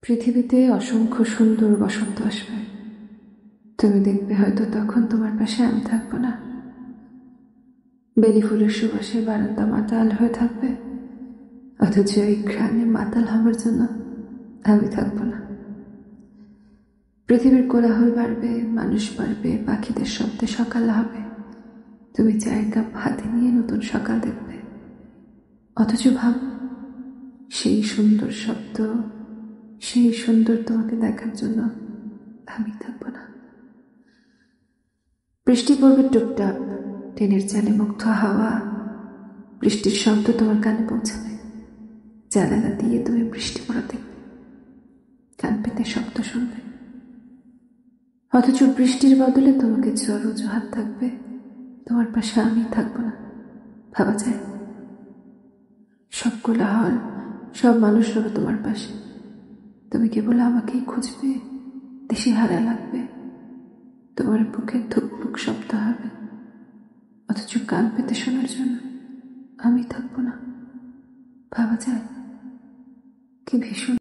পৃথিবীতে অসংখ্য সুন্দর বসন্ত আসবে। তুমি দেখবে হয়তো তখন তোমার পাশে আমি থাকবো না। বেলি ফুলের সুবাসে বারান্দা মাতাল হয়ে থাকবে, অথচ এই ঘ্রাণে মাতাল হবার জন্য আমি থাকবো না। পৃথিবীর কোলাহল বাড়বে, মানুষ বাড়বে, পাখিদের শব্দে সকাল হবে। তুমি চায়ের কাপ হাতে নিয়ে নতুন সকাল দেখবে, অথচ ভাব, সেই সুন্দর শব্দ, সেই সুন্দর তোমাকে দেখার জন্য আমি থাকবো না। বৃষ্টি পড়বে টুপটাপ, ট্রেনের চালে মুগ্ধ হাওয়া, বৃষ্টির শব্দ তোমার কানে পৌঁছাবে। জানালা দিয়ে তুমি বৃষ্টি পড়া দেখবে, কান পেতে শব্দ শুনবে, অথচ বৃষ্টির বদলে তোমাকে ঝড় অজুহাত থাকবে। তোমার পাশে আমি থাকবো না। ভাবা যায়? সব কোলাহল, সব মানুষ রবে তোমার পাশে, তুমি কেবল আমাকেই খুঁজবে, দিশেহারা লাগবে। তোমার বুকে ধুকপুক শব্দ হবে, অথচ কান পেতে শোনার জন্য আমি থাকবো না। ভাবা যায়? কি ভীষণ